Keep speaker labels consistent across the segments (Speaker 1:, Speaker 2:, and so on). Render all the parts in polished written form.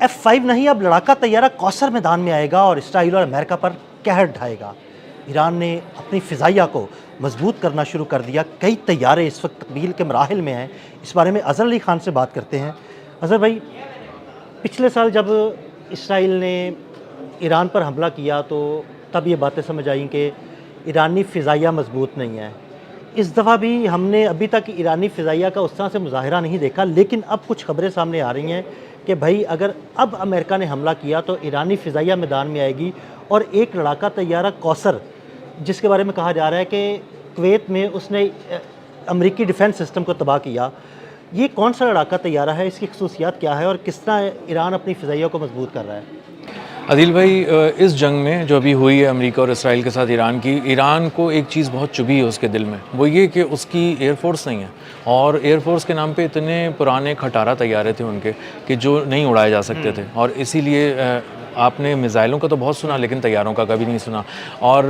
Speaker 1: F5 नहीं, अब लड़ाका तैयारा कौसर मैदान में आएगा और इसराइल और अमेरिका पर कहर ढाएगा। ईरान ने अपनी फ़िज़ाइया को मजबूत करना शुरू कर दिया। कई तैयारे इस वक्त तकमील के मराहिल में हैं। इस बारे में अज़हर अली ख़ान से बात करते हैं। अज़हर भाई, पिछले साल जब इसराइल ने ईरान पर हमला किया तो तब ये बातें समझ आई कि ईरानी फ़िज़ाइया मजबूत नहीं है। इस दफ़ा भी हमने अभी तक ईरानी फ़िज़ाइया का उस तरह से मुज़ाहिरा नहीं देखा, लेकिन अब कुछ खबरें सामने आ रही हैं कि भाई अगर अब अमेरिका ने हमला किया तो ईरानी फ़िज़ाइया मैदान में आएगी। और एक लड़ाका तैयारा कौसर, जिसके बारे में कहा जा रहा है कि कुवैत में उसने अमेरिकी डिफेंस सिस्टम को तबाह किया, ये कौन सा लड़ाका तैयारा है, इसकी खसूसियात क्या है और किस तरह ईरान अपनी फ़िज़ाइया को मजबूत कर रहा है?
Speaker 2: आदिल भाई, इस जंग में जो अभी हुई है अमेरिका और इसराइल के साथ ईरान की, ईरान को एक चीज़ बहुत चुभी है उसके दिल में, वो ये कि उसकी एयरफोर्स नहीं है। और एयरफोर्स के नाम पे इतने पुराने खटारा तैयारे थे उनके कि जो नहीं उड़ाए जा सकते थे, और इसीलिए आपने मिज़ाइलों का तो बहुत सुना लेकिन तैयारों का कभी नहीं सुना। और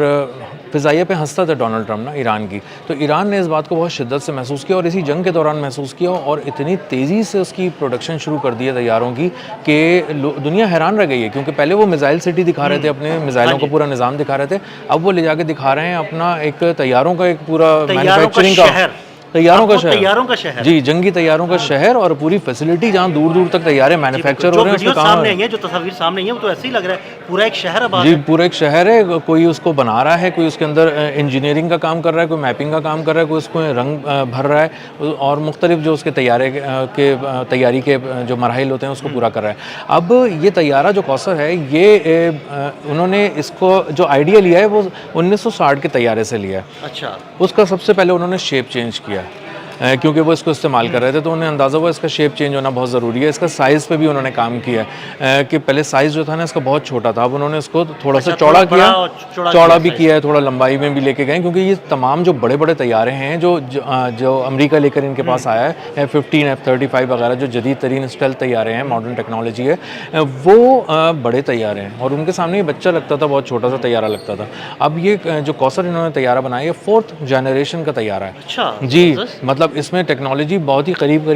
Speaker 2: फ़िज़ाइया पे हंसता था डोनाल्ड ट्रम्प ना, ईरान की। तो ईरान ने इस बात को बहुत शिद्दत से महसूस किया और इसी जंग के दौरान महसूस किया, और इतनी तेज़ी से उसकी प्रोडक्शन शुरू कर दी है तैयारों की कि दुनिया हैरान रह गई है। क्योंकि पहले वो मिज़ाइल सिटी दिखा रहे थे, अपने मिज़ाइलों का पूरा निज़ाम दिखा रहे थे, अब वो ले जाके दिखा रहे हैं अपना एक तैयारों का एक पूरा मैन्युफैक्चरिंग का, तैयारों का शहर जी, जंगी तैयारों का शहर, और पूरी फैसिलिटी जहाँ दूर दूर तक तैयारे मैन्युफैक्चर हो रहे हैं।
Speaker 1: सामने है, जो तस्वीर सामने है, वो तो ऐसे ही लग रहा है पूरा एक शहर है।
Speaker 2: जी, पूरा एक शहर है। कोई उसको बना रहा है, कोई उसके अंदर इंजीनियरिंग का काम कर रहा है, कोई मैपिंग का काम कर रहा है, कोई उसको रंग भर रहा है, और मुख्तलिफ जो उसके तैयारी के जो मराहिल होते हैं उसको पूरा कर रहा है। अब ये तैयारा जो कौसर है, ये उन्होंने इसको जो आइडिया लिया है वो 1960 के तैयारे से लिया है।
Speaker 1: अच्छा।
Speaker 2: उसका सबसे पहले उन्होंने शेप चेंज किया, क्योंकि वो इसको इस्तेमाल कर रहे थे, तो उन्हें अंदाज़ा हुआ इसका शेप चेंज होना बहुत ज़रूरी है। इसका साइज़ पे भी उन्होंने काम किया है कि पहले साइज़ जो था ना इसका बहुत छोटा था, अब उन्होंने इसको थोड़ा सा चौड़ा किया, चौड़ा भी किया है, थोड़ा लंबाई में भी लेके गए, क्योंकि ये तमाम जो बड़े बड़े तैयारे हैं जो अमेरिका लेकर इनके पास आया है, F-15 F-35 वगैरह, जो जदीद तरीन स्टेल्थ तैयारे हैं, मॉडर्न टेक्नोलॉजी है, वो बड़े तैयारे हैं, और उनके सामने ये बच्चा लगता था, बहुत छोटा सा तैयारा लगता था। अब ये जो कौसर इन्होंने तैयारा बनाया, ये 4th जनरेशन का तैयारा है।
Speaker 1: अच्छा
Speaker 2: जी, मतलब इसमें टेक्नोलॉजी बहुत ही करीब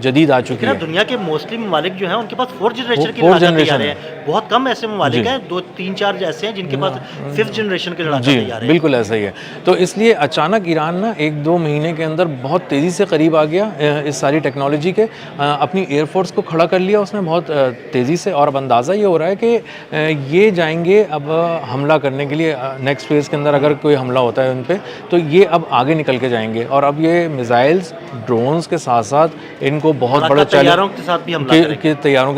Speaker 2: जदीद आ चुकी है।
Speaker 1: दुनिया के मोस्टली ममालिक जो हैं उनके पास 4th जनरेशन के तैयारे हैं। बहुत कम ऐसे ममालिक हैं, 2-3-4 ऐसे हैं जिनके पास 5th जनरेशन के लड़ाके तैयार हैं।
Speaker 2: बिल्कुल ऐसा ही है। तो इसलिए अचानक ईरान ना 1-2 महीने के अंदर बहुत तेज़ी से करीब आ गया इस सारी टेक्नोलॉजी के, अपनी एयरफोर्स को खड़ा कर लिया उसने बहुत तेज़ी से। और अब अंदाज़ा ये हो रहा है कि ये जाएंगे अब हमला करने के लिए नेक्स्ट फेज़ के अंदर, अगर कोई हमला होता है उन पर, तो ये अब आगे निकल के जाएंगे, और अब ये मिसाइल्स, ड्रोन्स के साथ साथ इनको बहुत बड़े
Speaker 1: तैयारों के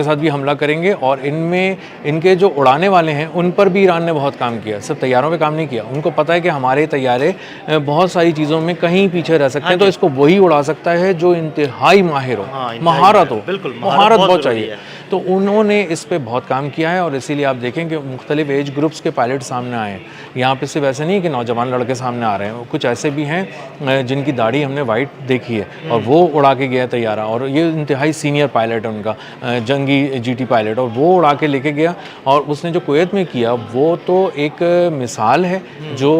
Speaker 1: साथ
Speaker 2: भी हमला करेंगे। और इनमें इनके जो उड़ाने वाले हैं उन पर भी ईरान ने बहुत काम किया, सिर्फ तैयारों पे काम नहीं किया। उनको पता है कि हमारे तैयारे बहुत सारी चीज़ों में कहीं पीछे रह सकते हैं, तो इसको वही उड़ा सकता है जो इंतहाई माहिर हो, महारत हो, महारत बहुत चाहिए। तो उन्होंने इस पे बहुत काम किया है, और इसीलिए आप देखें कि मुख्तलिफ एज ग्रुप्स के पायलट सामने आए हैं। यहाँ पे सिर्फ ऐसे नहीं कि नौजवान लड़के सामने आ रहे हैं, कुछ ऐसे भी हैं जिनकी दाढ़ी हमने वाइट देखी है, और वो उड़ा के गया तैयारा, और ये इंतहाई सीनियर पायलट है उनका, जंगी GT पायलट, और वो उड़ा के लेके गया। और उसने जो कुवैत में किया वो तो एक मिसाल है जो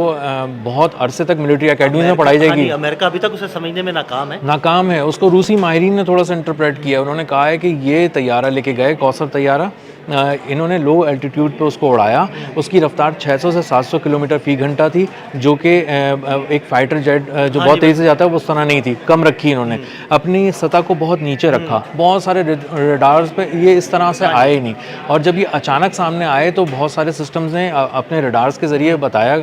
Speaker 2: बहुत अरसे तक मिलिट्री अकेडमी में पढ़ाई जाएगी।
Speaker 1: अमेरिका अभी तक उसे समझने में
Speaker 2: नाकाम है। उसको रूसी माहिरीन ने थोड़ा सा इंटरप्रेट किया। उन्होंने कहा है कि ये तैयारा लेके गए, कौसर तैयारा, इन्होंने लो एल्टीट्यूड पे उसको उड़ाया। उसकी रफ्तार 600 से 700 किलोमीटर फ़ी घंटा थी, जो कि एक फाइटर जेट जो बहुत तेज़ी से जाता है वो उस तरह नहीं थी, कम रखी इन्होंने। अपनी सतह को बहुत नीचे रखा, बहुत सारे रडार्स पे ये इस तरह से आए ही नहीं। और जब ये अचानक सामने आए तो बहुत सारे सिस्टम्स ने अपने रडार्स के ज़रिए बताया,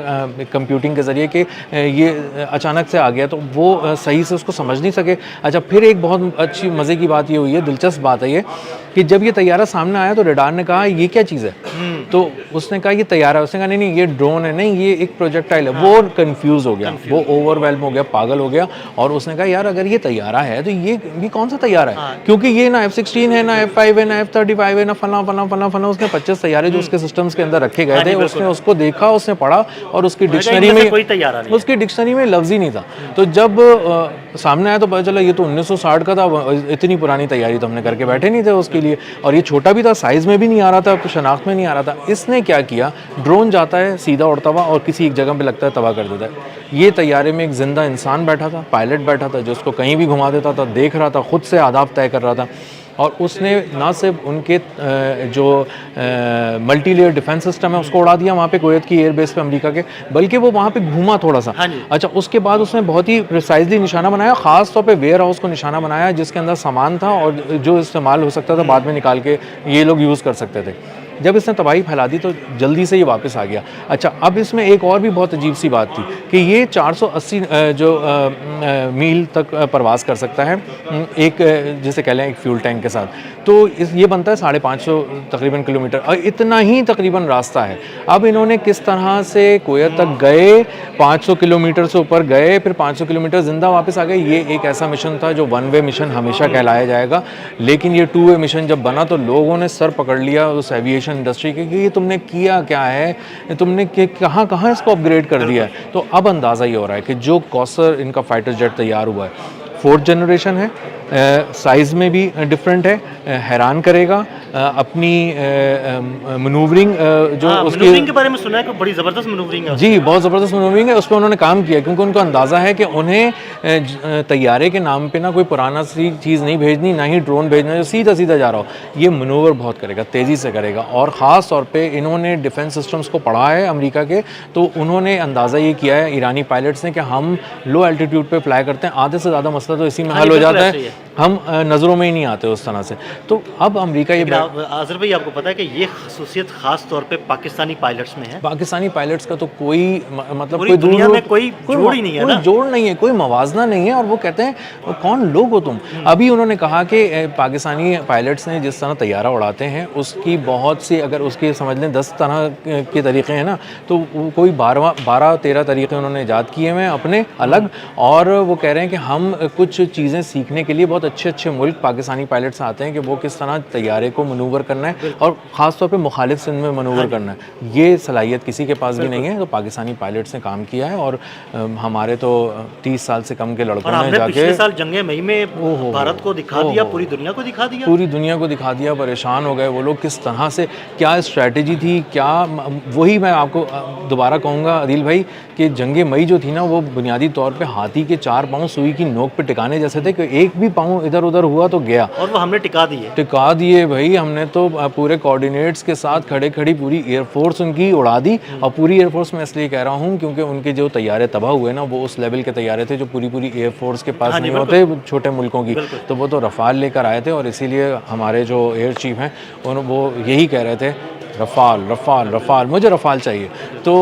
Speaker 2: कंप्यूटिंग के ज़रिए, कि ये अचानक से आ गया, तो वो सही से उसको समझ नहीं सके। अच्छा, फिर एक बहुत अच्छी मज़े की बात ये हुई है, दिलचस्प बात है ये, कि जब ये तैयारा सामने आया तो रडार ने कहा ये क्या चीज़ है, तो उसने कहा ये तैयारा, उसने कहा नहीं ये ड्रोन है, नहीं ये एक प्रोजेक्टाइल है। वो कंफ्यूज हो गया, वो ओवरवेल्म हो गया, पागल हो गया, और उसने कहा यार अगर ये तैयारा है तो ये कौन सा तैयारा है, क्योंकि ये ना F-16 है, ना F-5 है, ना F-35 है, ना फला फला फला फला। उसने 25 तैयारे जो उसके सिस्टम्स के अंदर रखे गए थे, उसने उसको देखा, उसने पढ़ा, और उसकी डिक्शनरी में लफ्ज़ ही नहीं था। तो जब सामने आया तो पता चला ये तो 1960 का था, इतनी पुरानी तैयारी तो हमने करके बैठे नहीं थे उसके लिए, और ये छोटा भी था, साइज़ में भी नहीं आ रहा था, शनाख्त में नहीं आ रहा था। इसने क्या किया, ड्रोन जाता है सीधा उड़ता हुआ और किसी एक जगह पे लगता है, तबाह कर देता है। ये तैयारे में एक ज़िंदा इंसान बैठा था, पायलट बैठा था, जो उसको कहीं भी घुमा देता था, देख रहा था, खुद से आदाब तय कर रहा था। और उसने ना सिर्फ उनके जो मल्टी लेयर डिफेंस सिस्टम है उसको उड़ा दिया वहाँ पे कुवैत की एयरबेस पे अमेरिका के, बल्कि वो वहाँ पे घूमा थोड़ा सा।
Speaker 1: हाँ जी।
Speaker 2: अच्छा, उसके बाद उसने बहुत ही प्रिसाइजली निशाना बनाया, खास तौर पे वेयर हाउस को निशाना बनाया जिसके अंदर सामान था और जो इस्तेमाल हो सकता था बाद में निकाल के ये लोग यूज़ कर सकते थे। जब इसने तबाही फैला दी तो जल्दी से ये वापस आ गया। अच्छा, अब इसमें एक और भी बहुत अजीब सी बात थी कि ये 480 मील तक परवास कर सकता है एक जैसे कह लें एक फ्यूल टैंक के साथ, तो ये बनता है 550 तकरीबन किलोमीटर और इतना ही तकरीबन रास्ता है। अब इन्होंने किस तरह से कुवैत तक गए, 500 किलोमीटर से ऊपर गए, फिर 500 किलोमीटर ज़िंदा वापस आ गए। ये एक ऐसा मिशन था जो वन वे मिशन हमेशा कहलाया जाएगा, लेकिन ये टू वे मिशन जब बना तो लोगों ने सर पकड़ लिया उस एविएशन इंडस्ट्री के कि ये तुमने किया क्या है, तुमने कहाँ कहाँ इसको अपग्रेड कर दिया है। तो अब अंदाज़ा ये हो रहा है कि जो कॉसर इनका फाइटर जेट तैयार हुआ है 4th जनरेशन है, साइज़ में भी डिफरेंट है, हैरान करेगा अपनी मनूवरिंग जो उसकी
Speaker 1: मनूवरिंग के बारे में सुना है कि बड़ी ज़बरदस्त मनूवरिंग है।
Speaker 2: जी, बहुत ज़बरदस्त मनूवरिंग है, उस पर उन्होंने काम किया क्योंकि उनको अंदाज़ा है कि उन्हें तैयारे के नाम पे ना कोई पुराना सी चीज़ नहीं भेजनी, ना ही ड्रोन भेजना जो सीधा सीधा जा रहा हो। ये मनूवर बहुत करेगा, तेज़ी से करेगा और ख़ास तौर पे इन्होंने डिफेंस सिस्टम्स को पढ़ा है अमेरिका के, तो उन्होंने अंदाज़ा ये किया है ईरानी पायलट्स ने कि हम लो एल्टीट्यूड पे फ्लाई करते हैं, आधे से ज़्यादा मसला तो इसी में हल हो जाता है, हम नज़रों में ही नहीं आते उस तरह से। तो अब अमेरिका ये
Speaker 1: आज़र भाई आपको पता है कि ये खसूसियत ख़ास तौर पे पाकिस्तानी पायलट्स में है।
Speaker 2: पाकिस्तानी पायलट्स का तो कोई मतलब
Speaker 1: पूरी दुनिया में कोई जोड़ ही नहीं है ना,
Speaker 2: कोई जोड़ नहीं है, कोई मवाजना नहीं है। और वो कहते हैं कौन लोग हो तुम। अभी उन्होंने कहा कि पाकिस्तानी पायलट्स ने जिस तरह तैयारा उड़ाते हैं उसकी बहुत सी, अगर उसके समझ लें 10 तरह के तरीक़े हैं ना, तो कोई 12-13 तरीक़े उन्होंने ईजाद किए हुए हैं अपने अलग। और वो कह रहे हैं कि हम कुछ चीज़ें सीखने के लिए बहुत अच्छे मुल्क पाकिस्तानी पायलट्स आते हैं कि वो किस तरह तैयारे को मनूवर करना है और ख़ास तौर पे मुखालिफ सिंध में मनूवर करना है। ये सलाहियत किसी के पास भी नहीं है, तो पाकिस्तानी पायलट्स ने काम किया है। और हमारे तो 30 साल से कम के लड़कों ने जाके
Speaker 1: पिछले साल जंगे मई में भारत को दिखा दिया, पूरी दुनिया को दिखा दिया,
Speaker 2: पूरी दुनिया को दिखा दिया। परेशान हो गए वो लोग किस तरह से, क्या स्ट्रैटेजी थी, क्या वही मैं आपको दोबारा कहूँगा अदिल भाई कि जंगे मई जो थी ना वो बुनियादी तौर पे हाथी के 4 पाँव सुई की नोक पे टिकाने जैसे थे कि एक भी पाँव इधर उधर हुआ तो गया,
Speaker 1: और वो हमने टिका दिए
Speaker 2: भाई। हमने तो पूरे कोऑर्डिनेट्स के साथ खड़ी पूरी एयरफोर्स उनकी उड़ा दी। और पूरी एयरफोर्स में इसलिए कह रहा हूँ क्योंकि उनके जो तैयारे तबाह हुए ना वो उस लेवल के तैयारे थे जो पूरी एयरफोर्स के पास नहीं होते छोटे मुल्कों की। तो वो तो रफ़ाल लेकर आए थे और इसीलिए हमारे जो एयर चीफ हैं वो यही कह रहे थे रफ़ाल मुझे रफ़ाल चाहिए। तो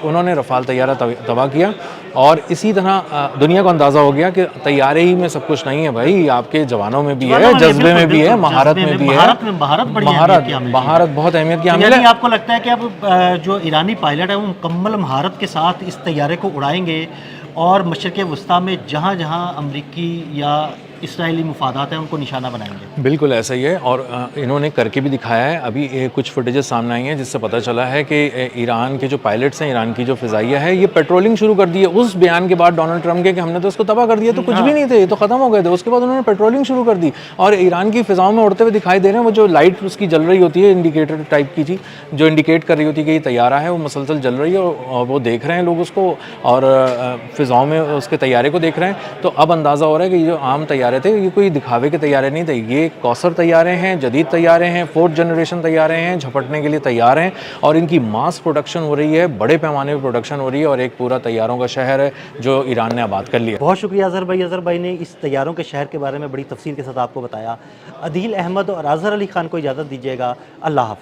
Speaker 2: उन्होंने रफ़ाल तैयारा तबाह किया। और इसी तरह दुनिया को अंदाज़ा हो गया कि तैयारे ही में सब कुछ नहीं है भाई, आपके जवानों में भी है, जज्बे में भी है, महारत में भी है। महारत बहुत अहमियत की हामिल है।
Speaker 1: आपको लगता है कि अब जो ईरानी पायलट है वो मुकम्मल महारत के साथ इस तैयारे को उड़ाएंगे और मशरिक़ वस्ता में जहाँ जहाँ अमरीकी या इसराइली मुफादात हैं उनको निशाना बनाएंगे?
Speaker 2: बिल्कुल ऐसा ही है और इन्होंने करके भी दिखाया है। अभी कुछ फुटेजेस सामने आई हैं जिससे पता चला है कि ईरान के जो पायलट्स हैं, ईरान की जो फ़िज़ाइया है, ये पेट्रोलिंग शुरू कर दी है। उस बयान के बाद डोनाल्ड ट्रंप के कि हमने तो इसको तबाह कर दिया, तो कुछ भी नहीं थे, ये तो ख़त्म हो गए थे। उसके बाद उन्होंने पेट्रोलिंग शुरू कर दी और ईरान की फ़िज़ाओं में उड़ते हुए दिखाई दे रहे हैं। वो जो लाइट उसकी जल रही होती है, इंडिकेटर टाइप की चीज़ जो इंडिकेट कर रही होती है कि ये तैयारा है, वो मसलसल जल रही है और वो देख रहे हैं लोग उसको और फ़िज़ाओं में उसके तैयारे को देख रहे हैं। तो अब अंदाज़ा हो रहा है कि ये जो आम तैयारे थे ये कोई दिखावे के तैयारे नहीं थे, ये कौसर तैयारे हैं, जदीद तैयारे हैं, 4th जनरेशन तैयारे हैं, झपटने के लिए तैयार हैं और इनकी मास प्रोडक्शन हो रही है, बड़े पैमाने पर प्रोडक्शन हो रही है और एक पूरा तैयारों का शहर है जो ईरान ने आबाद कर लिया।
Speaker 1: बहुत शुक्रिया अज़हर भाई ने इस तैयारों के शहर के बारे में बड़ी तफसील के साथ आपको बताया। अदील अहमद और अज़हर अली खान को इजाज़त दीजिएगा। अल्लाह हाफ़िज़।